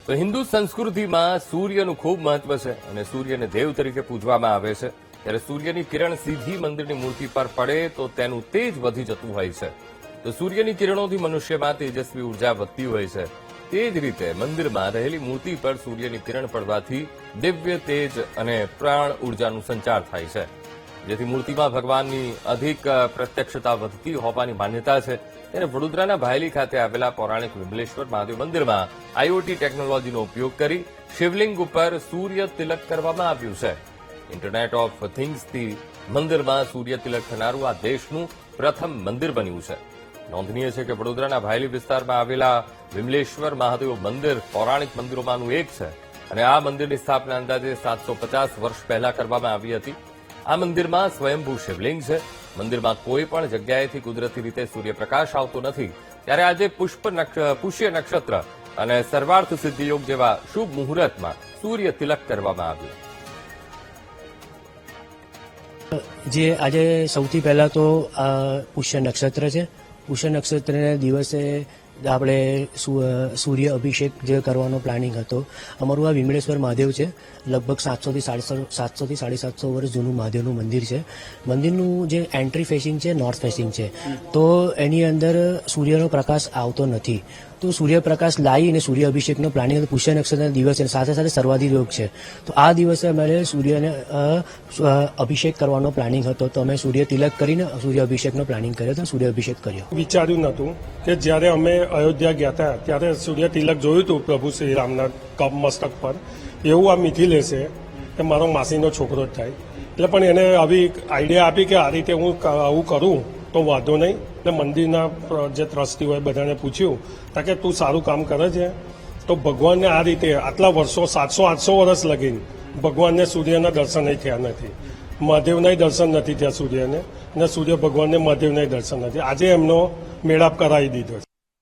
તો હિન્દુ સંસ્કૃતિમાં સૂર્યનું ખૂબ મહત્વ છે અને સૂર્યને દેવ તરીકે પૂજવામાં આવે છે. ત્યારે સૂર્યની કિરણ સીધી મંદિરની મૂર્તિ પર પડે તો તેનું તેજ વધી જતું હોય છે. તો સૂર્યની કિરણોથી મનુષ્યમાં તેજસ્વી ઉર્જા વધતી હોય છે. તે જ રીતે મંદિરમાં રહેલી મૂર્તિ પર સૂર્યની કિરણ પડવાથી દિવ્ય તેજ અને પ્રાણ ઉર્જાનું સંચાર થાય છે, જેથી મૂર્તિમાં ભગવાનની અધિક પ્રત્યક્ષતા વધતી હોવાની માન્યતા છે. ત્યારે વડોદરાના ભાયલી ખાતે આવેલા પૌરાણિક વિમલેશ્વર મહાદેવ મંદિરમાં આઈઓટી ટેકનોલોજીનો ઉપયોગ કરી શિવલિંગ ઉપર સૂર્ય તિલક કરવામાં આવ્યું છે. ઇન્ટરનેટ ઓફ થિંગ્સથી મંદિરમાં સૂર્ય તિલક થનારું આ દેશનું પ્રથમ મંદિર બન્યું છે. નોંધનીય છે કે વડોદરાના ભાયલી વિસ્તારમાં આવેલા વિમલેશ્વર મહાદેવ મંદિર પૌરાણિક મંદિરોમાંનું એક છે અને આ મંદિરની સ્થાપના અંદાજે 750 વર્ષ પહેલા કરવામાં આવી હતી. આ મંદિરમાં સ્વયંભૂ શિવલિંગ છે. મંદિરમાં કોઈ પણ જગ્યાએથી કુદરતી રીતે સૂર્યપ્રકાશ આવતો નથી. ત્યારે આજે પુષ્ય નક્ષત્ર અને સર્વાર્થ સિદ્ધિયોગ જેવા શુભ મુહૂર્તમાં સૂર્ય તિલક કરવામાં આવ્યું. જે આજે સૌથી પહેલા તો પુષ્ય નક્ષત્ર છે. પુષ્ય નક્ષત્રના દિવસે આપણે સૂર્ય અભિષેક જે કરવાનો પ્લાનિંગ હતો. અમારું આ વિમલેશ્વર મહાદેવ છે. લગભગ 700 થી 750 વર્ષ જૂનું મહાદેવનું મંદિર છે. મંદિરનું જે એન્ટ્રી ફેસિંગ છે નોર્થ ફેસિંગ છે, તો એની અંદર સૂર્યનો પ્રકાશ આવતો નથી. તો સૂર્યપ્રકાશ લાવી અને સૂર્ય અભિષેકનો પ્લાનિંગ પુષ્ય નક્ષત્રના દિવસે સાથે સાથે સર્વાધિક યોગ છે. તો આ દિવસે અમારે સૂર્યને અભિષેક કરવાનો પ્લાનિંગ હતો. તો અમે સૂર્ય તિલક કરીને સૂર્ય અભિષેકનો પ્લાનિંગ કર્યો હતો. સૂર્ય અભિષેક કર્યો. વિચાર્યું નહોતું કે જ્યારે અમે અયોધ્યા ગયા હતા ત્યારે સૂર્ય તિલક જોયું હતું પ્રભુ શ્રી રામના કપ મસ્તક પર. એવું આ મિથિલે છે કે મારો માસીનો છોકરો જ થાય. એટલે પણ એને આવી આઈડિયા આપી કે આ રીતે હું આવું કરું તો વાંધો નહીં. એટલે મંદિરના જે ટ્રસ્ટી હોય બધાને પૂછ્યું કે તું સારું કામ કરે છે. તો ભગવાનને આ રીતે આટલા વર્ષો 700-800 વર્ષ લગીને ભગવાનને સૂર્યના દર્શન થયા નથી. મહાદેવના દર્શન નથી થયા સૂર્યને, અને સૂર્ય ભગવાનને મહાદેવના દર્શન નથી. આજે એમનો મેળાપ કરાવી દીધો છે.